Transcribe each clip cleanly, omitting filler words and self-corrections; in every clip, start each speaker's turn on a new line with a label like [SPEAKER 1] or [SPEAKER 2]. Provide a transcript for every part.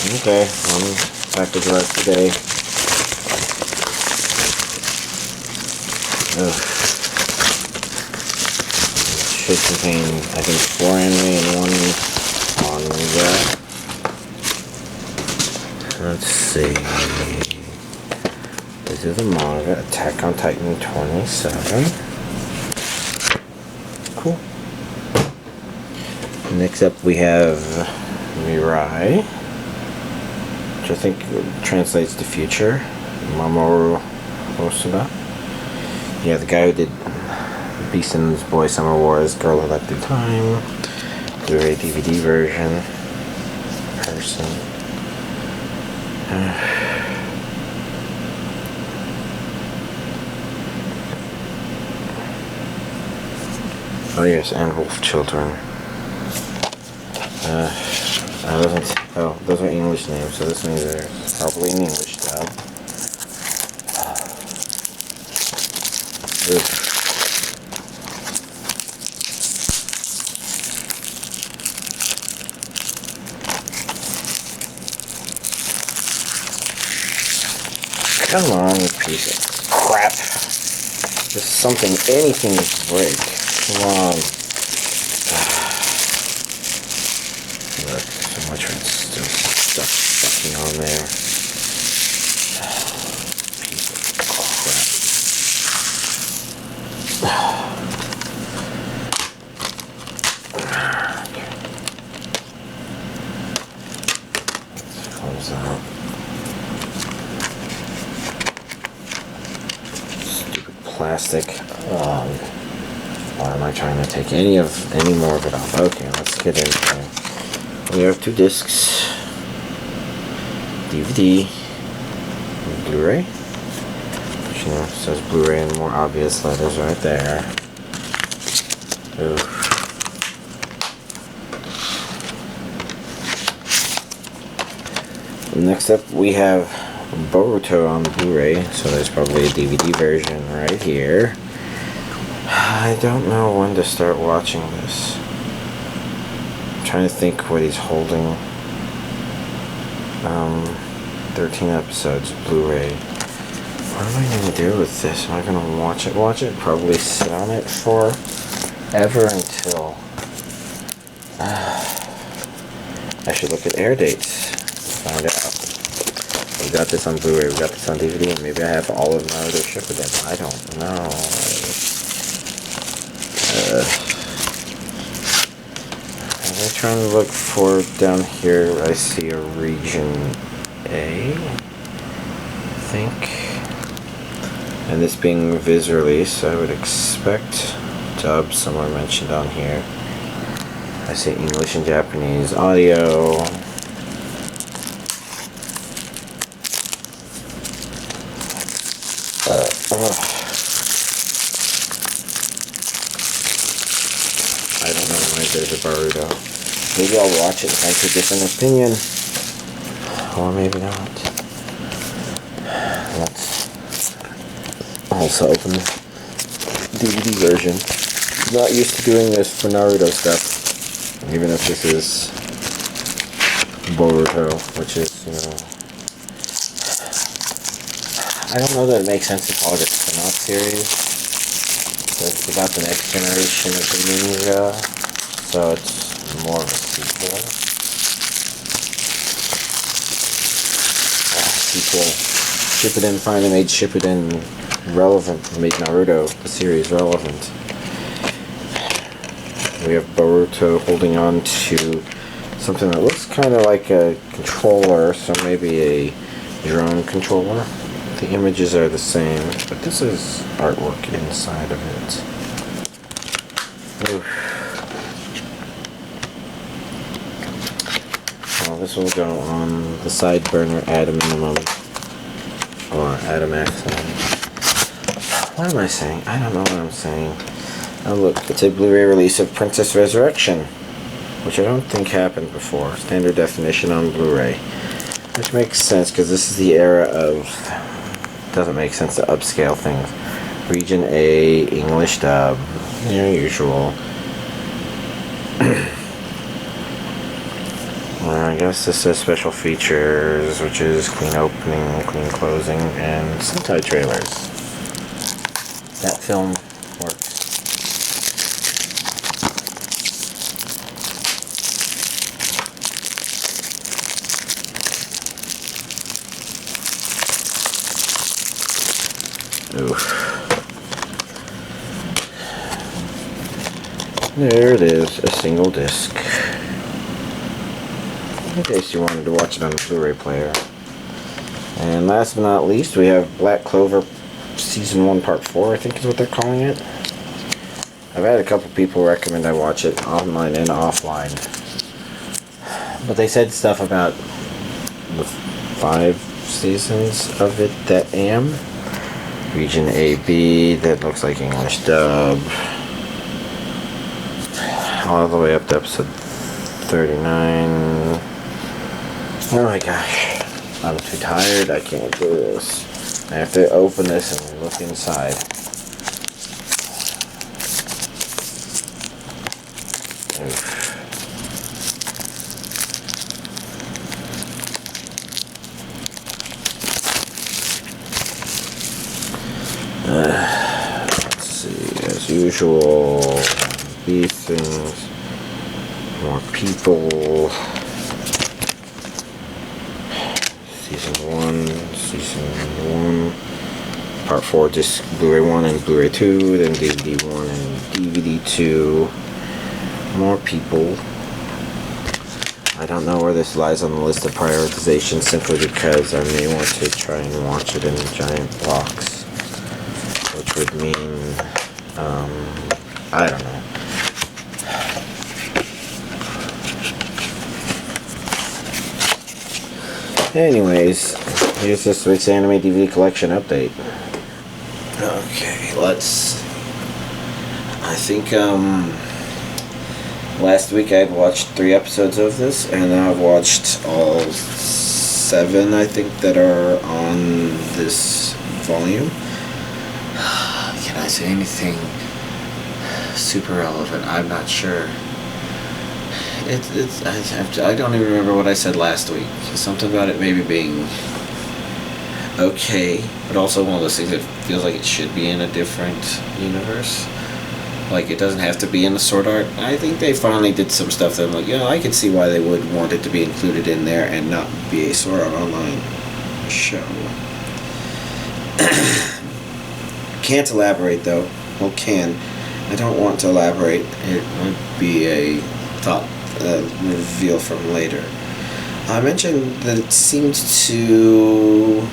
[SPEAKER 1] Okay, I'm back to work today. Ugh. Should contain, I think, 4 anime and 1 manga. Let's see. This is the manga, Attack on Titan 27. Cool. Next up we have Mirai, which I think translates to future. Mamoru Hosoda. Yeah, the guy who did Beast and His Boy Summer Wars, Girl Who Left Through Time, Blu-ray DVD version, person. Oh yes, and Wolf Children. Those are English names, so this means they're probably an English dub. Come on, you piece of crap. Just something, anything to break. Come on. Look, so much of it's still stuck fucking on there. Piece of crap. Let's close out. Plastic. Why am I trying to take any more of it off? Okay, let's get into it. We have 2 discs, DVD, and Blu-ray. Which, you know, says Blu-ray in more obvious letters right there. Oof. Next up, we have Boruto on Blu-ray, so there's probably a DVD version right here. I don't know when to start watching this. I'm trying to think what he's holding. 13 episodes, Blu-ray. What am I going to do with this? Am I going to watch it? Probably sit on it forever until... I should look at air dates to find out. We got this on Blu-ray, we got this on DVD, and maybe I have all of Naruto Shippuden. I don't know. I'm trying to look for down here. I see a region A, I think. And this being Viz release, I would expect dub somewhere mentioned on here. I see English and Japanese audio. I don't know why there's a Boruto. Maybe I'll watch it and have a different opinion. Or maybe not. Let's also open the DVD version. Not used to doing this for Naruto stuff. Even if this is Boruto, which is, you know... I don't know that it makes sense to call it a spin-off series. So it's about the next generation of the Manga, so it's more of a sequel. Shippuden finally made Shippuden relevant, made Naruto, the series, relevant. We have Boruto holding on to something that looks kind of like a controller, so maybe a drone controller. The images are the same, but this is artwork inside of it. Oof. Well, this will go on the side burner at a minimum, or at a maximum. What am I saying? I don't know what I'm saying. Oh look, it's a Blu-ray release of Princess Resurrection, which I don't think happened before. Standard definition on Blu-ray. Which makes sense, because this is the era of... Doesn't make sense to upscale things. Region A, English dub, usual. I guess this says special features, which is clean opening, clean closing, and Sentai trailers. That film works. Oof. There it is, a single disc. In case you wanted to watch it on the Blu-ray player. And last but not least, we have Black Clover Season 1 Part 4, I think is what they're calling it. I've had a couple people recommend I watch it online and offline. But they said stuff about the 5 seasons of it that am. Region AB, that looks like English dub. All the way up to episode 39. Oh my gosh. I'm too tired. I can't do this. I have to open this and look inside. Let's see. As usual, these things. More people. Season 1, Part 4, disc Blu-ray 1 and Blu-ray 2, then DVD 1 and DVD 2. More people. I don't know where this lies on the list of prioritization simply because I may want to try and watch it in giant blocks, which would mean, I don't know. Anyways, here's this week's anime DVD collection update. Okay, I think, last week I had watched 3 episodes of this, and now I've watched all 7, I think, that are on this volume. Can I say anything super relevant? I'm not sure. I don't even remember what I said last week. Something about it maybe being okay, but also one of those things that feels like it should be in a different universe. Like, it doesn't have to be in the Sword Art. I think they finally did some stuff that I'm like, I could see why they would want it to be included in there and not be a Sword Art Online show. Can't elaborate, though. Well, can. I don't want to elaborate. It might be a thought reveal from later. I mentioned that it seemed to...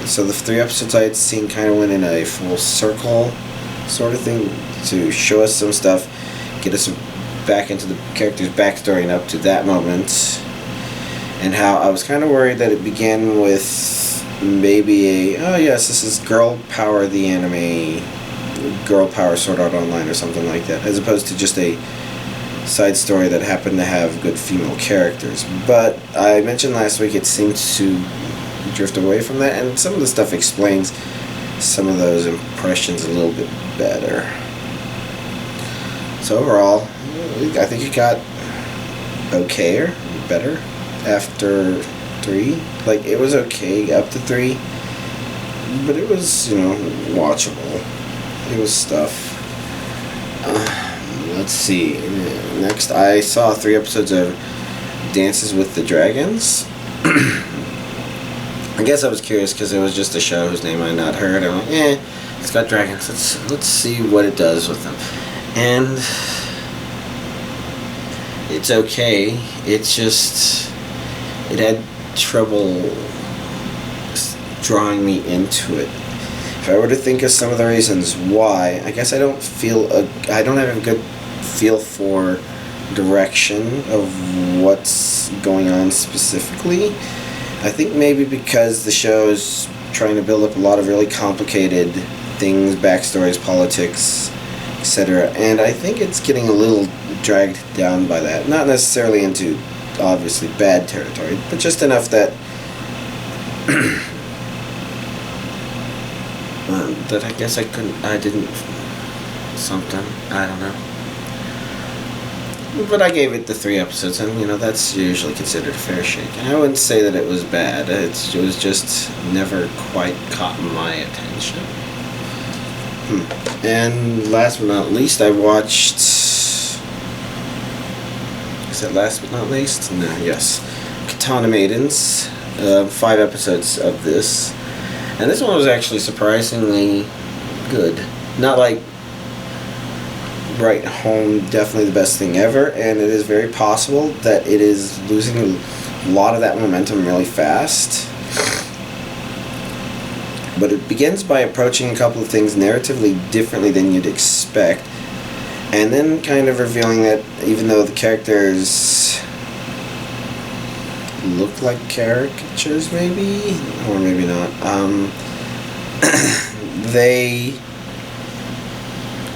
[SPEAKER 1] So the 3 episodes I had seen kind of went in a full circle sort of thing to show us some stuff, get us back into the character's backstory and up to that moment, and how I was kind of worried that it began with maybe oh yes, this is Girl Power the anime, Girl Power Sword Art Online or something like that, as opposed to just a side story that happened to have good female characters. But I mentioned last week it seemed to drift away from that, and some of the stuff explains some of those impressions a little bit better. So overall, I think it got okayer, better after 3. Like, it was okay up to 3, but it was, watchable. It was stuff. Let's see. Next, I saw 3 episodes of Dances with the Dragons. I guess I was curious because it was just a show whose name I had not heard. I'm like, it's got dragons. Let's see what it does with them. And it's okay. It's just it had trouble drawing me into it. If I were to think of some of the reasons why, I guess I don't have a good feel for direction of what's going on specifically. I think maybe because the show is trying to build up a lot of really complicated things, backstories, politics, etc. And I think it's getting a little dragged down by that. Not necessarily into, obviously, bad territory, but just enough that that I guess I don't know. But I gave it the 3 episodes, and that's usually considered a fair shake. And I wouldn't say that it was bad. It was just never quite caught my attention. And last but not least, I watched. Is that last but not least? No, yes. Katana Maidens. 5 episodes of this. And this one was actually surprisingly good. Not like right home, definitely the best thing ever, and it is very possible that it is losing a lot of that momentum really fast. But it begins by approaching a couple of things narratively differently than you'd expect, and then kind of revealing that even though the characters look like caricatures, maybe, or maybe not, they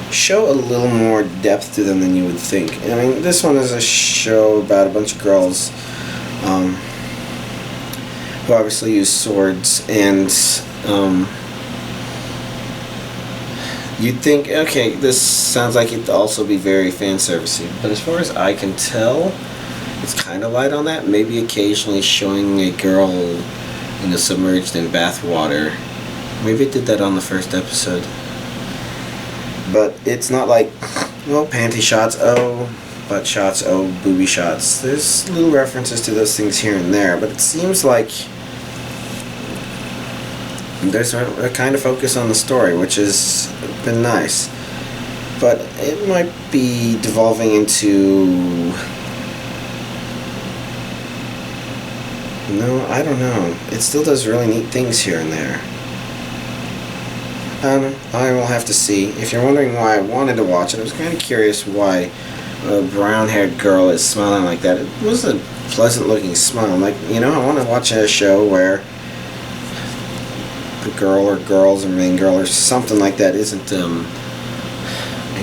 [SPEAKER 1] show a little more depth to them than you would think. I mean, this one is a show about a bunch of girls who obviously use swords, and you'd think, okay, this sounds like it'd also be very fan servicey, but as far as I can tell, it's kind of light on that. Maybe occasionally showing a girl submerged in bath water. Maybe it did that on the first episode. But it's not like, panty shots, butt shots, booby shots. There's little references to those things here and there, but it seems like there's a kind of focus on the story, which has been nice. But it might be devolving into... No, I don't know. It still does really neat things here and there. I will have to see. If you're wondering why I wanted to watch it, I was kind of curious why a brown-haired girl is smiling like that. It was a pleasant-looking smile. I'm like, I want to watch a show where the girl or girls or main girl or something like that isn't an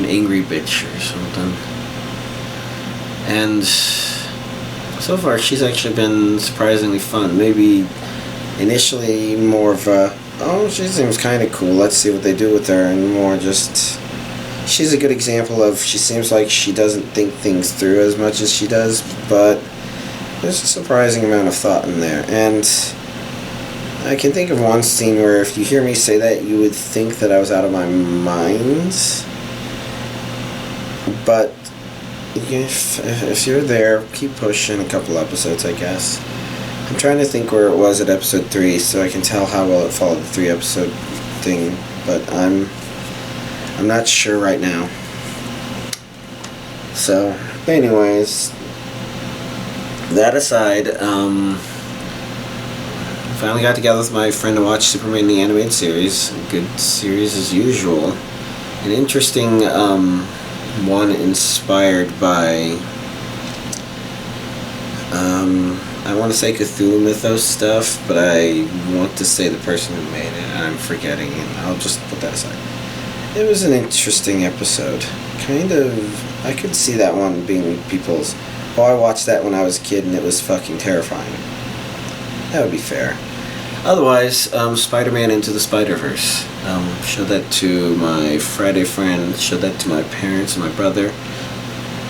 [SPEAKER 1] angry bitch or something. And so far, she's actually been surprisingly fun. Maybe initially more of a, she seems kind of cool, let's see what they do with her, and more just, she's a good example of, she seems like she doesn't think things through as much as she does, but there's a surprising amount of thought in there. And I can think of one scene where if you hear me say that, you would think that I was out of my mind, but if you're there, keep pushing a couple episodes, I guess. I'm trying to think where it was at episode 3 so I can tell how well it followed the 3 episode thing, but I'm not sure right now. So, anyways, that aside, finally got together with my friend to watch Superman the Animated Series. A good series as usual. An interesting one inspired by I want to say Cthulhu Mythos stuff, but I want to say the person who made it, and I'm forgetting, and I'll just put that aside. It was an interesting episode. Kind of, I could see that one being people's, I watched that when I was a kid and it was fucking terrifying. That would be fair. Otherwise, Spider-Man Into the Spider-Verse. Showed that to my Friday friend, showed that to my parents and my brother.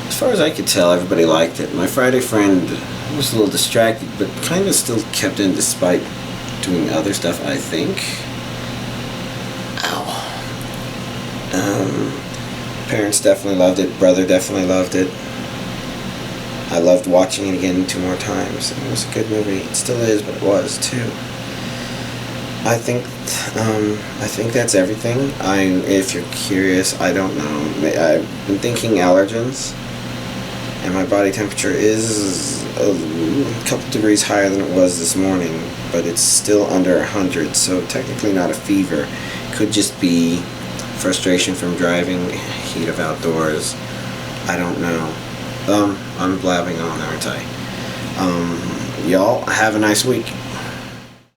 [SPEAKER 1] As far as I could tell, everybody liked it. My Friday friend was a little distracted, but kind of still kept in despite doing other stuff, I think. Ow. Parents definitely loved it. Brother definitely loved it. I loved watching it again 2 more times. It was a good movie. It still is, but it was too. I think that's everything. If you're curious, I don't know. I've been thinking allergens, and my body temperature is a couple degrees higher than it was this morning, but it's still under 100, so technically not a fever. Could just be frustration from driving, heat of outdoors. I don't know. I'm blabbing on, aren't I? Y'all have a nice week.